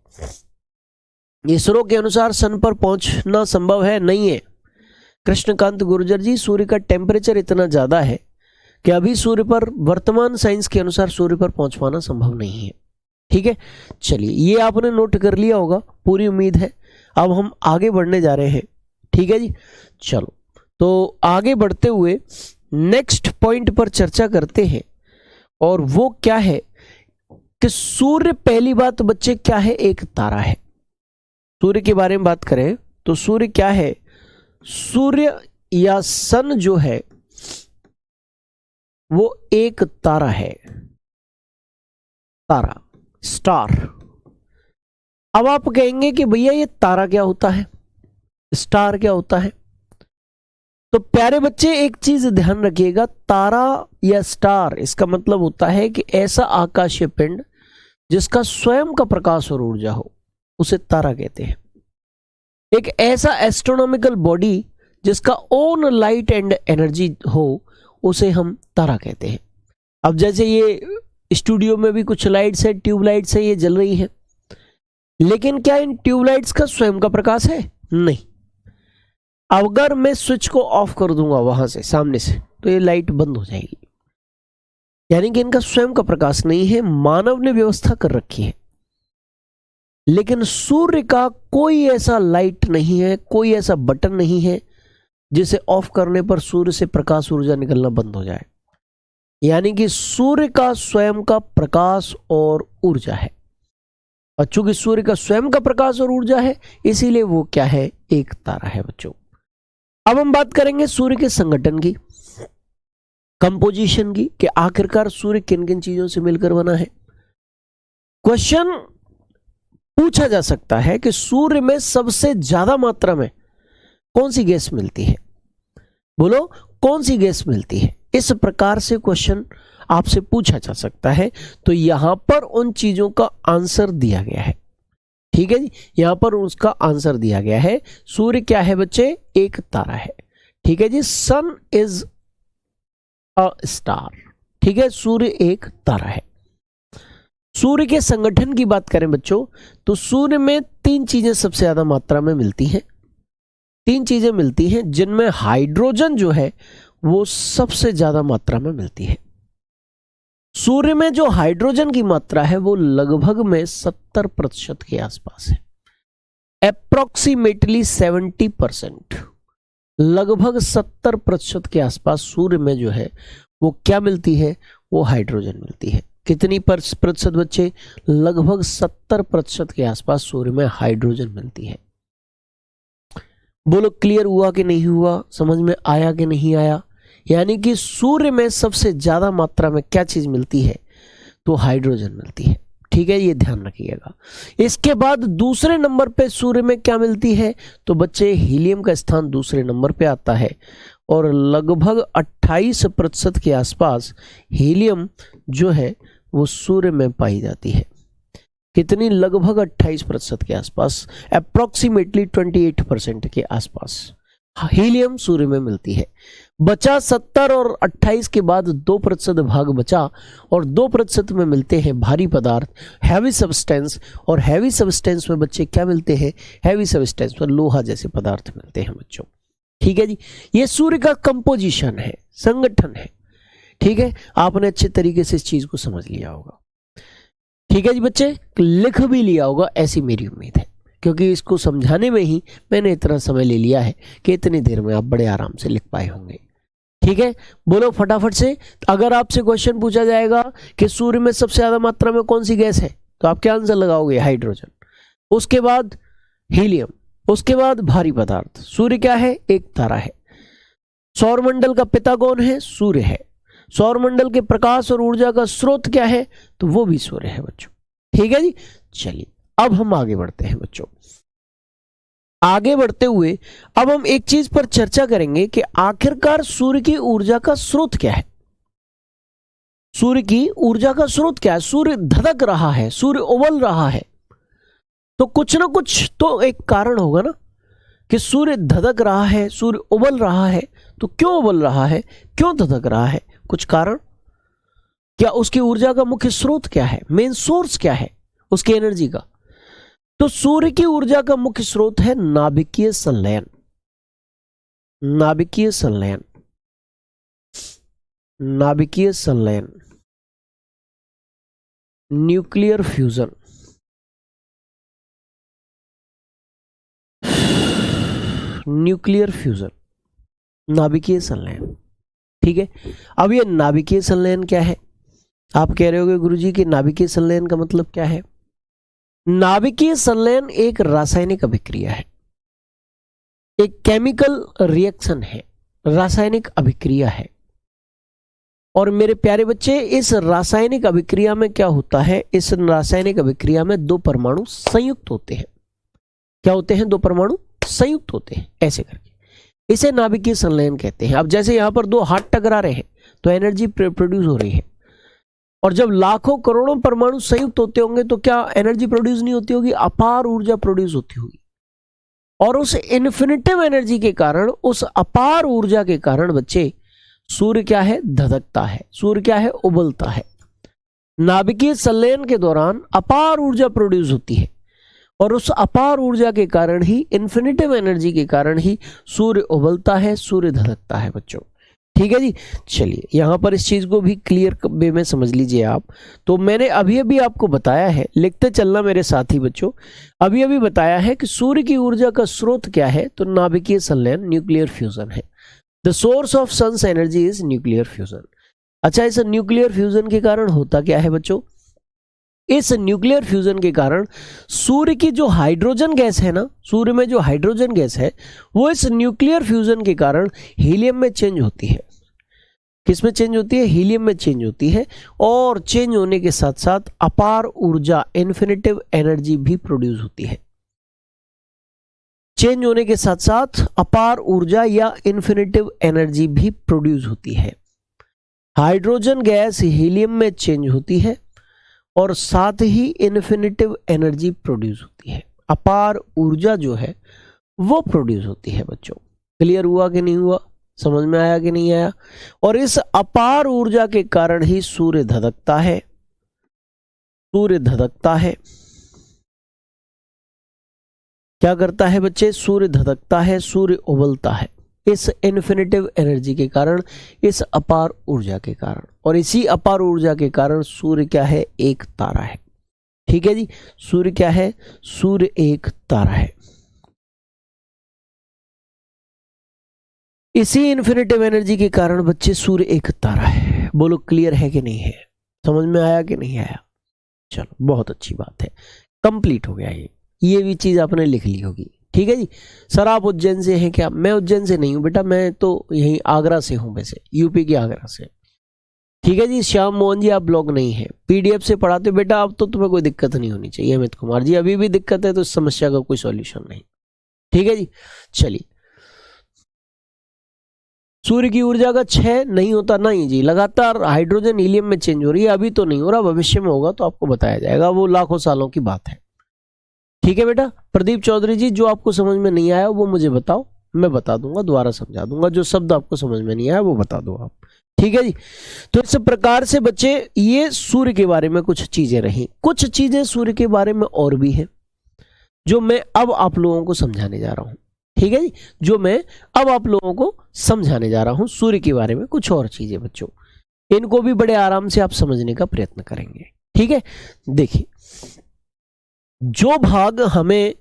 इसरो के अनुसार सन पर पहुंचना संभव है? नहीं है। कृष्णकांत गुर्जर जी, सूर्य का टेम्परेचर इतना ज्यादा है कि अभी सूर्य पर, वर्तमान साइंस के अनुसार सूर्य पर पहुंच पाना संभव नहीं है। ठीक है। चलिए, ये आपने नोट कर लिया होगा, पूरी उम्मीद है। अब हम आगे बढ़ने जा रहे हैं। ठीक है जी। चलो, तो आगे बढ़ते हुए नेक्स्ट पॉइंट पर चर्चा करते हैं, और वो क्या है कि सूर्य, पहली बात बच्चे क्या है? एक तारा है। सूर्य के बारे में बात करें तो सूर्य क्या है? सूर्य या सन जो है वो एक तारा है। तारा, स्टार। अब आप कहेंगे कि भैया ये तारा क्या होता है, स्टार क्या होता है? तो प्यारे बच्चे एक चीज ध्यान रखिएगा, तारा या स्टार इसका मतलब होता है कि ऐसा आकाशीय पिंड जिसका स्वयं का प्रकाश और ऊर्जा हो, उसे तारा कहते हैं। एक ऐसा एस्ट्रोनॉमिकल बॉडी जिसका ओन लाइट एंड एनर्जी हो, उसे हम तारा कहते हैं। अब जैसे ये स्टूडियो में भी कुछ लाइट्स है, ट्यूबलाइट्स है, ये जल रही है, लेकिन क्या इन ट्यूबलाइट्स का स्वयं का प्रकाश है? नहीं। अगर मैं स्विच को ऑफ कर दूंगा वहां से, सामने से, तो ये लाइट बंद हो जाएगी, यानी कि इनका स्वयं का प्रकाश नहीं है, मानव ने व्यवस्था कर रखी है। लेकिन सूर्य का कोई ऐसा लाइट नहीं है, कोई ऐसा बटन नहीं है जिसे ऑफ करने पर सूर्य से प्रकाश ऊर्जा निकलना बंद हो जाए। यानी कि सूर्य का स्वयं का प्रकाश और ऊर्जा है, और चूंकि सूर्य का स्वयं का प्रकाश और ऊर्जा है, इसीलिए वो क्या है? एक तारा है बच्चों। अब हम बात करेंगे सूर्य के संगठन की, कंपोजिशन की, कि आखिरकार सूर्य किन किन चीजों से मिलकर बना है। क्वेश्चन पूछा जा सकता है कि सूर्य में सबसे ज्यादा मात्रा में कौन सी गैस मिलती है? बोलो, कौन सी गैस मिलती है? इस प्रकार से क्वेश्चन आपसे पूछा जा सकता है। तो यहां पर उन चीजों का आंसर दिया गया है। ठीक है जी। यहां पर उसका आंसर दिया गया है। सूर्य क्या है बच्चे? एक तारा है। ठीक है जी। सन इज अ स्टार। ठीक है, सूर्य एक तारा है। सूर्य के संगठन की बात करें बच्चों, तो सूर्य में 3 चीजें सबसे ज्यादा मात्रा में मिलती हैं। 3 चीजें मिलती हैं जिनमें हाइड्रोजन जो है वो सबसे ज्यादा मात्रा में मिलती है। सूर्य में जो हाइड्रोजन की मात्रा है वो लगभग में 70% के आसपास है। अप्रोक्सीमेटली 70%, लगभग 70% के आसपास सूर्य में जो है वो क्या मिलती है? वो हाइड्रोजन मिलती है। कितनी प्रतिशत बच्चे? लगभग 70% के आसपास सूर्य में हाइड्रोजन मिलती है। बोलो, क्लियर हुआ कि नहीं हुआ? समझ में आया कि नहीं आया? यानी कि सूर्य में सबसे ज्यादा मात्रा में क्या चीज मिलती है? तो हाइड्रोजन मिलती है। ठीक है, ये ध्यान रखिएगा। इसके बाद दूसरे नंबर पे सूर्य में क्या मिलती है? तो बच्चे हीलियम का स्थान दूसरे नंबर पे आता है, और लगभग 28% के आसपास हीलियम जो है वो सूर्य में पाई जाती है। कितनी? लगभग 28% के आसपास, अप्रोक्सीमेटली 28% के आसपास हीलियम सूर्य में मिलती है। बचा 70 और 28 के बाद 2% भाग बचा, और 2% में मिलते हैं भारी पदार्थ, हैवी सब्सटेंस। और हैवी सब्सटेंस में बच्चे क्या मिलते हैं? हैवी सब्सटेंस में लोहा जैसे पदार्थ मिलते हैं बच्चों। ठीक है जी। ये सूर्य का कंपोजिशन है, संगठन है। ठीक है, आपने अच्छे तरीके से इस चीज को समझ लिया होगा। ठीक है जी बच्चे, लिख भी लिया होगा ऐसी मेरी उम्मीद है, क्योंकि इसको समझाने में ही मैंने इतना समय ले लिया है कि इतनी देर में आप बड़े आराम से लिख पाए होंगे। ठीक है, बोलो फटाफट से। अगर आपसे क्वेश्चन पूछा जाएगा कि सूर्य में सबसे ज्यादा मात्रा में कौन सी गैस है, तो आप क्या आंसर लगाओगे? हाइड्रोजन। उसके बाद हीलियम, उसके बाद भारी पदार्थ। सूर्य क्या है? एक तारा है। सौरमंडल का पिता कौन है? सूर्य है। सौरमंडल के प्रकाश और ऊर्जा का स्रोत क्या है? तो वो भी सूर्य है बच्चों। ठीक है जी, चलिए अब हम आगे बढ़ते हैं बच्चों। आगे बढ़ते हुए अब हम एक चीज पर चर्चा करेंगे कि आखिरकार सूर्य की ऊर्जा का स्रोत क्या है। सूर्य की ऊर्जा का स्रोत क्या है? सूर्य धधक रहा है, सूर्य उबल रहा है, तो कुछ ना कुछ तो एक कारण होगा ना कि सूर्य धधक रहा है, सूर्य उबल रहा है। तो क्यों उबल रहा है, क्यों धधक रहा है? कुछ कारण। क्या उसकी ऊर्जा का मुख्य स्रोत क्या है? मेन सोर्स क्या है उसकी एनर्जी का? तो सूर्य की ऊर्जा का मुख्य स्रोत है नाभिकीय संलयन। नाभिकीय संलयन, नाभिकीय संलयन, न्यूक्लियर फ्यूजन। न्यूक्लियर फ्यूजन, नाभिकीय संलयन। ठीक है, अब ये नाभिकीय संलयन क्या है? आप कह रहे होगे गुरुजी कि नाभिकीय संलयन का मतलब क्या है? नाभिकीय संलयन एक रासायनिक अभिक्रिया है, एक केमिकल रिएक्शन है, रासायनिक अभिक्रिया है। और मेरे प्यारे बच्चे, इस रासायनिक अभिक्रिया में क्या होता है? इस रासायनिक अभिक्रिया में दो परमाणु संयुक्त होते हैं। क्या होते हैं? दो परमाणु संयुक्त होते हैं, ऐसे करके इसे नाभिकीय संलयन कहते हैं। अब जैसे यहां पर दो हाथ टकरा रहे हैं तो एनर्जी प्रोड्यूस हो रही है, और जब लाखों करोड़ों परमाणु संयुक्त होते होंगे तो क्या एनर्जी प्रोड्यूस नहीं होती होगी? अपार ऊर्जा प्रोड्यूस होती होगी। और उस इन्फिनिटिव एनर्जी के कारण, उस अपार ऊर्जा के कारण बच्चे, सूर्य क्या है? धधकता है। सूर्य क्या है? उबलता है। नाभिकीय संलयन के दौरान अपार ऊर्जा प्रोड्यूस होती है, और उस अपार ऊर्जा के कारण ही, इन्फिनिटिव एनर्जी के कारण ही सूर्य उबलता है, सूर्य धधकता है बच्चों। ठीक है जी, चलिए यहां पर इस चीज को भी क्लियर वे में समझ लीजिए आप। तो मैंने अभी अभी आपको बताया है, लिखते चलना मेरे साथी बच्चों, अभी अभी बताया है कि सूर्य की ऊर्जा का स्रोत क्या है? तो नाभिकीय संलयन, न्यूक्लियर फ्यूजन है। The source of sun's energy is nuclear fusion. अच्छा, इस न्यूक्लियर फ्यूजन के कारण होता क्या है बच्चों? इस न्यूक्लियर फ्यूजन के कारण सूर्य की जो हाइड्रोजन गैस है ना, सूर्य में जो हाइड्रोजन गैस है, वो इस न्यूक्लियर फ्यूजन के कारण हीलियम में चेंज होती है। किस में चेंज होती है? हीलियम में चेंज होती है। और चेंज होने के साथ साथ अपार ऊर्जा, इन्फिनिटिव एनर्जी भी प्रोड्यूस होती है। चेंज होने के साथ साथ अपार ऊर्जा या इन्फिनिटिव एनर्जी भी प्रोड्यूस होती है। हाइड्रोजन गैस हीलियम में चेंज होती है और साथ ही इन्फिनिटिव एनर्जी प्रोड्यूस होती है। अपार ऊर्जा जो है वो प्रोड्यूस होती है बच्चों। क्लियर हुआ कि नहीं हुआ? समझ में आया कि नहीं आया? और इस अपार ऊर्जा के कारण ही सूर्य धधकता है। सूर्य धधकता है, क्या करता है बच्चे? सूर्य धधकता है, सूर्य उबलता है, इस इन्फिनिटिव एनर्जी के कारण, इस अपार ऊर्जा के कारण। और इसी अपार ऊर्जा के कारण सूर्य क्या है? एक तारा है। ठीक है जी, सूर्य क्या है? सूर्य एक तारा है। इसी इन्फिनिटिव एनर्जी के कारण बच्चे सूर्य एक तारा है। बोलो क्लियर है कि नहीं है? समझ में आया कि नहीं आया? चलो बहुत अच्छी बात है, कंप्लीट हो गया ये भी चीज आपने लिख ली होगी। ठीक है जी। सर आप उज्जैन से हैं क्या? मैं उज्जैन से नहीं हूं बेटा, मैं तो यहीं आगरा से हूं, वैसे यूपी के आगरा से। ठीक है जी। श्याम मोहन जी आप ब्लॉग नहीं है, पीडीएफ से पढ़ाते हो बेटा, अब तो तुम्हें कोई दिक्कत नहीं होनी चाहिए। अमित कुमार जी अभी भी दिक्कत है तो इस समस्या का कोई सॉल्यूशन नहीं। ठीक है जी, चलिए। सूर्य की ऊर्जा का क्षय नहीं होता? नहीं जी, लगातार हाइड्रोजन हीलियम में चेंज हो रही है। अभी तो नहीं हो रहा, भविष्य में होगा तो आपको बताया जाएगा, वो लाखों सालों की बात है। ठीक है बेटा। प्रदीप चौधरी जी जो आपको समझ में नहीं आया वो मुझे बताओ, मैं बता दूंगा, दोबारा समझा दूंगा। जो शब्द आपको समझ में नहीं आया वो बता दो आप। ठीक है जी। तो इस प्रकार से बच्चे ये सूर्य के बारे में कुछ चीजें रही। कुछ चीजें सूर्य के बारे में और भी हैं जो मैं अब आप लोगों को समझाने जा रहा हूं। ठीक है जी, जो मैं अब आप लोगों को समझाने जा रहा हूं सूर्य के बारे में कुछ और चीजें बच्चों। इनको भी बड़े आराम से आप समझने का प्रयत्न करेंगे। ठीक है, देखिए जो भाग हमें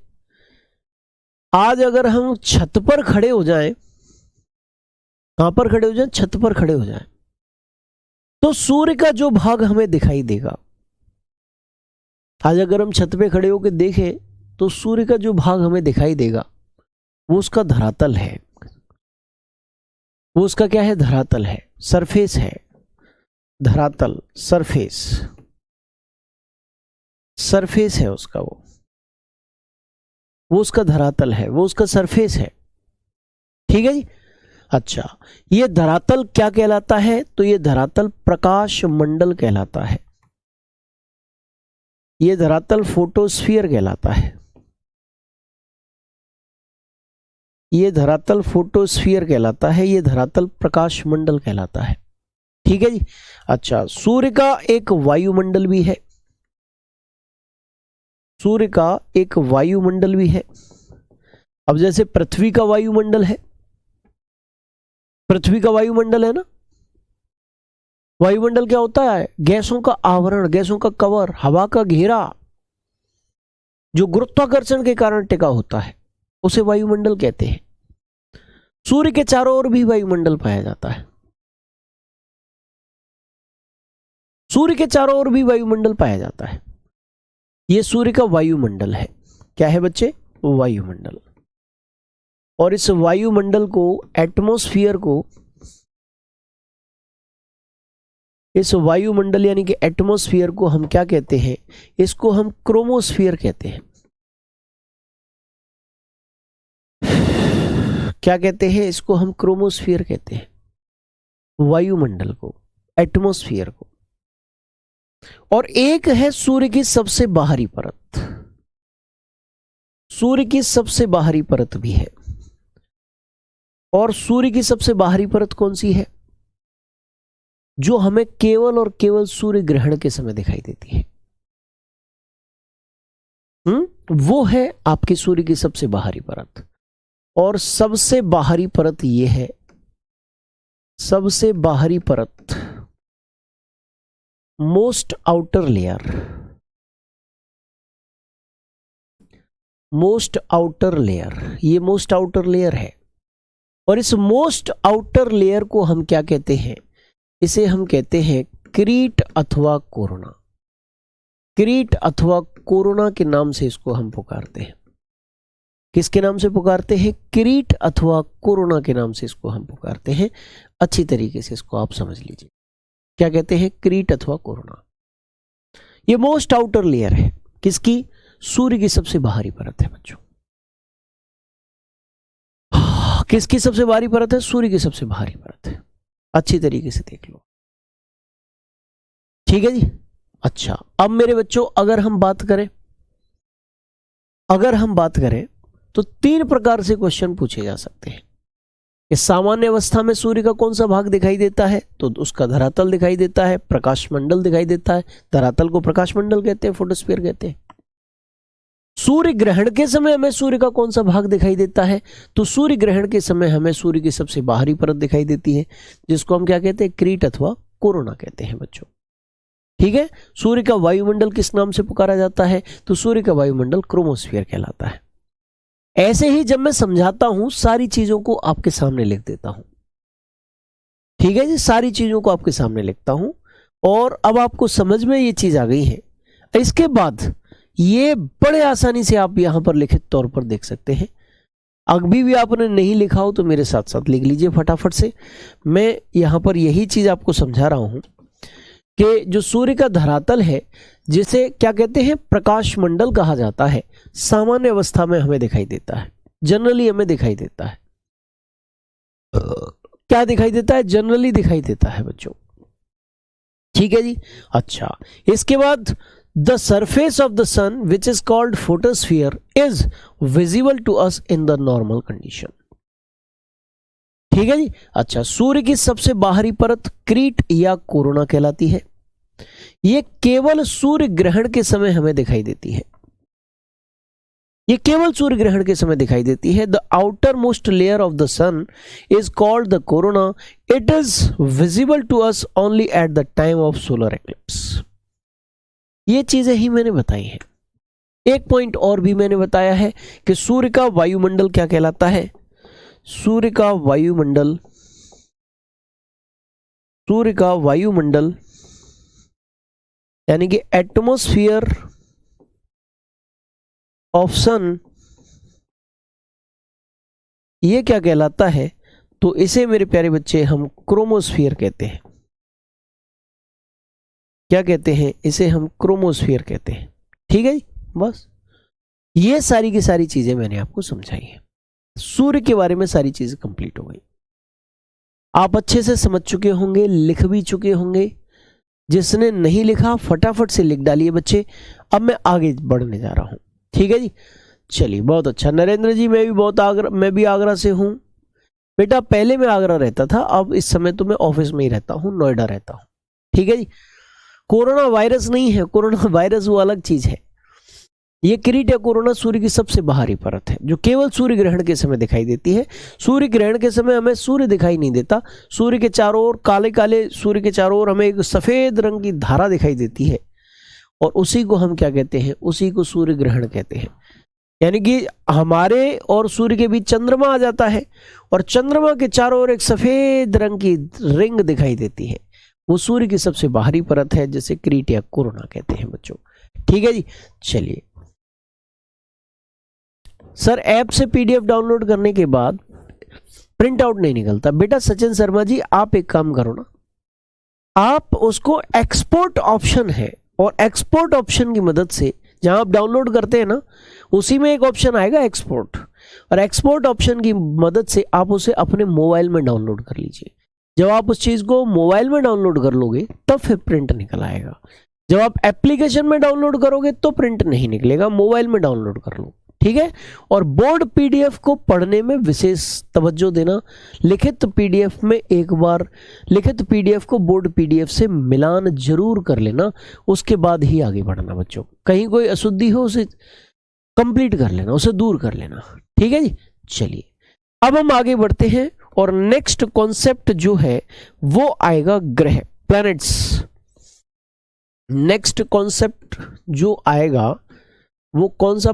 आज अगर हम छत पर खड़े हो जाएं, कहां पर खड़े हो जाएं, छत पर खड़े हो जाएं, तो सूर्य का जो भाग हमें दिखाई देगा, आज अगर हम छत पे खड़े होकर देखें तो सूर्य का जो भाग हमें दिखाई देगा वो उसका धरातल है, वो उसका क्या है, धरातल है, सरफेस है, धरातल, सरफेस, सरफेस है उसका, वो उसका धरातल है, वो उसका सरफेस है। ठीक है जी। अच्छा, ये धरातल क्या कहलाता है, तो ये धरातल प्रकाश मंडल कहलाता है, ये धरातल फोटोस्फीयर कहलाता है, ये धरातल फोटोस्फीयर कहलाता है, ये धरातल प्रकाश मंडल कहलाता है। ठीक है जी। अच्छा, सूर्य का एक वायुमंडल भी है, सूर्य का एक वायुमंडल भी है। अब जैसे पृथ्वी का वायुमंडल है, पृथ्वी का वायुमंडल है ना, वायुमंडल क्या होता है, गैसों का आवरण, गैसों का कवर, हवा का घेरा जो गुरुत्वाकर्षण के कारण टिका होता है, उसे वायुमंडल कहते हैं। सूर्य के चारों ओर भी वायुमंडल पाया जाता है, सूर्य के चारों ओर भी वायुमंडल पाया जाता है। यह सूर्य का वायुमंडल है। क्या है बच्चे, वायुमंडल। और इस वायुमंडल को, एटमॉस्फेयर को, इस वायुमंडल यानी कि एटमॉस्फेयर को हम क्या कहते हैं, इसको हम क्रोमोस्फीयर कहते हैं। क्या कहते हैं, इसको हम क्रोमोस्फीयर कहते हैं, वायुमंडल को, एटमॉस्फेयर को। और एक है सूर्य की सबसे बाहरी परत, सूर्य की सबसे बाहरी परत भी है। और सूर्य की सबसे बाहरी परत कौन सी है, जो हमें केवल और केवल सूर्य ग्रहण के समय दिखाई देती है। वो है आपकी सूर्य की सबसे बाहरी परत। और सबसे बाहरी परत ये है, सबसे बाहरी परत, most outer layer, most outer layer, ये मोस्ट आउटर लेयर है। और इस मोस्ट आउटर लेयर को हम क्या कहते हैं, इसे हम कहते हैं क्रीट अथवा कोरोना। क्रीट अथवा कोरोना के नाम से इसको हम पुकारते हैं। किसके नाम से पुकारते हैं, क्रीट अथवा कोरोना के नाम से इसको हम पुकारते हैं। अच्छी तरीके से इसको आप समझ लीजिए, क्या कहते हैं, क्रीट अथवा कोरोना। ये मोस्ट आउटर लेयर है, किसकी, सूर्य की सबसे बाहरी परत है बच्चों। किसकी सबसे बाहरी परत है, सूर्य की सबसे बाहरी परत है। अच्छी तरीके से देख लो। ठीक है जी। अच्छा, अब मेरे बच्चों अगर हम बात करें, अगर हम बात करें तो तीन प्रकार से क्वेश्चन पूछे जा सकते हैं। कि सामान्य अवस्था में सूर्य का कौन सा भाग दिखाई देता है, तो उसका धरातल दिखाई देता है, प्रकाश मंडल दिखाई देता है। धरातल को प्रकाश मंडल कहते हैं, फोटोस्फीयर कहते हैं। सूर्य ग्रहण के समय हमें सूर्य का कौन सा भाग दिखाई देता है, तो सूर्य ग्रहण के समय हमें सूर्य की सबसे बाहरी परत दिखाई देती है, जिसको हम क्या कहते हैं, क्रीट अथवा कोरोना कहते हैं बच्चों। ठीक है। सूर्य का वायुमंडल किस नाम से पुकारा जाता है, तो सूर्य का वायुमंडल क्रोमोस्फीयर कहलाता है। ऐसे ही जब मैं समझाता हूं, सारी चीजों को आपके सामने लिख देता हूं। ठीक है जी, सारी चीजों को आपके सामने लिखता हूं। और अब आपको समझ में ये चीज आ गई है। इसके बाद ये बड़े आसानी से आप यहां पर लिखित तौर पर देख सकते हैं। अभी भी आपने नहीं लिखा हो तो मेरे साथ साथ लिख लीजिए फटाफट से। मैं यहां पर यही चीज आपको समझा रहा हूं कि जो सूर्य का धरातल है, जिसे क्या कहते हैं, प्रकाश मंडल कहा जाता है, सामान्य अवस्था में हमें दिखाई देता है, जनरली हमें दिखाई देता है। क्या दिखाई देता है, जनरली दिखाई देता है बच्चों। ठीक है जी। अच्छा, इसके बाद the surface of the sun which is called photosphere is visible to us in the normal condition. ठीक है जी। अच्छा, सूर्य की सबसे बाहरी परत क्रीट या कोरोना कहलाती है। यह केवल सूर्य ग्रहण के समय हमें दिखाई देती है। ये केवल सूर्य ग्रहण के समय दिखाई देती है। The outer most layer of the sun is called the corona. It is visible to us only at the time of solar eclipse. ये चीजें ही मैंने बताई हैं। एक पॉइंट और भी मैंने बताया है कि सूर्य का वायुमंडल क्या कहलाता है। सूर्य का वायुमंडल यानी कि एटमॉस्फेयर ऑफ सन, ये क्या कहलाता है, तो इसे मेरे प्यारे बच्चे हम क्रोमोस्फियर कहते हैं। क्या कहते हैं? इसे हम क्रोमोस्फियर कहते हैं। ठीक है जी, बस ये सारी की सारी चीजें मैंने आपको समझाई है। सूर्य के बारे में सारी चीजें कंप्लीट हो गई। आप अच्छे से समझ चुके होंगे, लिख भी चुके होंगे। जिसने नहीं लिखा फटाफट से लिख डालिए बच्चे। अब मैं आगे बढ़ने जा रहा हूं। ठीक है जी, चलिए बहुत अच्छा। नरेंद्र जी, मैं भी आगरा से हूं बेटा। पहले मैं आगरा रहता था, अब इस समय तो मैं ऑफिस में ही रहता हूं, नोएडा रहता हूं। ठीक है जी। कोरोना वायरस नहीं है, कोरोना वायरस वो अलग चीज है। ये किरीट या कोरोना सूर्य की सबसे बाहरी परत है जो केवल सूर्य ग्रहण के समय दिखाई देती है। सूर्य ग्रहण के समय हमें सूर्य दिखाई नहीं देता। सूर्य के चारों ओर काले काले, सूर्य के चारों ओर हमें एक सफेद रंग की धारा दिखाई देती है और उसी को हम क्या कहते हैं? उसी को सूर्य ग्रहण कहते हैं। यानी कि हमारे और सूर्य के बीच चंद्रमा आ जाता है और चंद्रमा के चारों ओर एक सफेद रंग की रिंग दिखाई देती है। वो सूर्य की सबसे बाहरी परत है जिसे किरीट या कोरोना कहते हैं बच्चों। ठीक है जी, चलिए। सर ऐप से पीडीएफ डाउनलोड करने के बाद प्रिंट आउट नहीं निकलता। बेटा सचिन शर्मा जी, आप एक काम करो ना, आप उसको एक्सपोर्ट ऑप्शन है और एक्सपोर्ट ऑप्शन की मदद से जहां आप डाउनलोड करते हैं ना, उसी में एक ऑप्शन आएगा एक्सपोर्ट, और एक्सपोर्ट ऑप्शन की मदद से आप उसे अपने मोबाइल में डाउनलोड कर लीजिए। जब आप उस चीज को मोबाइल में डाउनलोड कर लोगे तब फिर प्रिंट निकल आएगा। जब आप एप्लीकेशन में डाउनलोड करोगे तो प्रिंट नहीं निकलेगा। मोबाइल में डाउनलोड कर लो, ठीक है। और बोर्ड पीडीएफ को पढ़ने में विशेष तवज्जो देना। लिखित पीडीएफ में एक बार लिखित पीडीएफ को बोर्ड पीडीएफ से मिलान जरूर कर लेना, उसके बाद ही आगे बढ़ना बच्चों। कहीं कोई अशुद्धि हो उसे कंप्लीट कर लेना, उसे दूर कर लेना। ठीक है जी, चलिए अब हम आगे बढ़ते हैं और नेक्स्ट कॉन्सेप्ट जो है वो आएगा ग्रह, प्लैनेट्स। नेक्स्ट कॉन्सेप्ट जो आएगा वो कौन सा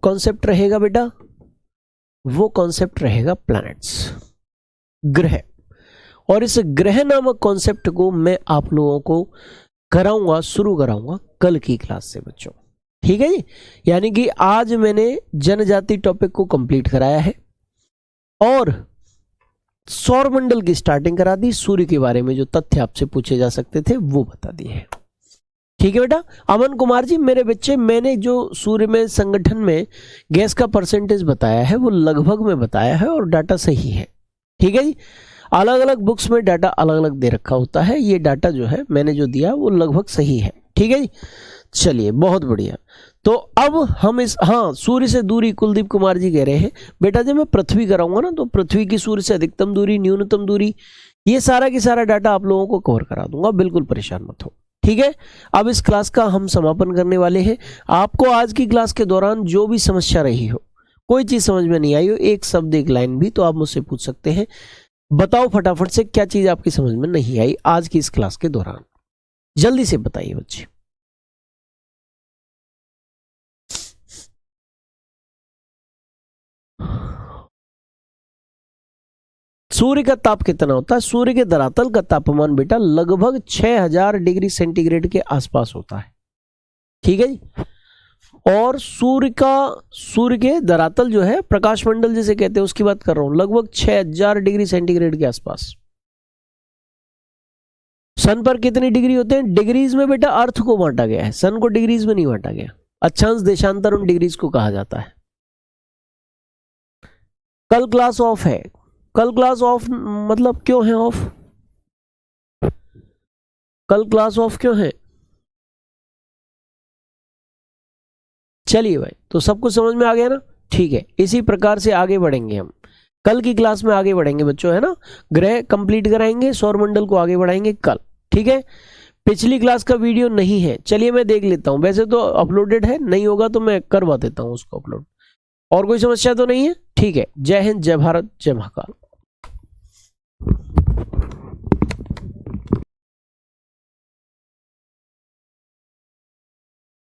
कॉन्सेप्ट रहेगा बेटा? वो कॉन्सेप्ट रहेगा प्लैनेट्स, ग्रह। और इस ग्रह नामक कॉन्सेप्ट को मैं आप लोगों को शुरू कराऊंगा कल की क्लास से बच्चों। ठीक है जी, यानी कि आज मैंने जनजाति टॉपिक को कंप्लीट कराया है और सौरमंडल की स्टार्टिंग करा दी। सूर्य के बारे में जो तथ्य आपसे पूछे जा सकते थे वो बता दिए। ठीक है बेटा। अमन कुमार जी, मेरे बच्चे, मैंने जो सूर्य में संगठन में गैस का परसेंटेज बताया है वो लगभग में बताया है और डाटा सही है। ठीक है जी। अलग अलग बुक्स में डाटा अलग अलग दे रखा होता है, ये डाटा जो है मैंने जो दिया वो लगभग सही है। ठीक है जी, चलिए बहुत बढ़िया। तो अब हम सूर्य से दूरी, कुलदीप कुमार जी कह रहे हैं बेटा जब मैं पृथ्वी कराऊंगा ना तो पृथ्वी की सूर्य से अधिकतम दूरी, न्यूनतम दूरी, ये सारा की सारा डाटा आप लोगों को कवर करा दूंगा, बिल्कुल परेशान मत हो। ठीक है। अब इस क्लास का हम समापन करने वाले हैं। आपको आज की क्लास के दौरान जो भी समस्या रही हो, कोई चीज समझ में नहीं आई हो, एक शब्द एक लाइन भी, तो आप मुझसे पूछ सकते हैं। बताओ फटाफट से क्या चीज आपकी समझ में नहीं आई आज की इस क्लास के दौरान, जल्दी से बताइए बच्चे। सूर्य का ताप कितना होता है? सूर्य के धरातल का तापमान बेटा लगभग 6000 डिग्री सेंटीग्रेड के आसपास होता है। ठीक है जी। और सूर्य के धरातल जो है, प्रकाश मंडल जिसे कहते हैं उसकी बात कर रहा हूं, लगभग 6000 डिग्री सेंटीग्रेड के आसपास। सन पर कितनी डिग्री होते हैं? डिग्रीज में बेटा अर्थ को बांटा गया है, सन को डिग्रीज में नहीं बांटा गया। अक्षांश देशांतर उन डिग्रीज को कहा जाता है। कल क्लास ऑफ है। कल क्लास ऑफ मतलब क्यों है ऑफ? कल क्लास ऑफ क्यों है? चलिए भाई, तो सब कुछ समझ में आ गया ना? ठीक है, इसी प्रकार से आगे बढ़ेंगे हम। कल की क्लास में आगे बढ़ेंगे बच्चों, है ना। ग्रह कंप्लीट कराएंगे, सौरमंडल को आगे बढ़ाएंगे कल। ठीक है। पिछली क्लास का वीडियो नहीं है, चलिए मैं देख लेता हूं। वैसे तो अपलोडेड है, नहीं होगा तो मैं करवा देता हूं उसको अपलोड। और कोई समस्या तो नहीं है? ठीक है, जय हिंद, जय भारत, जय महाकाल।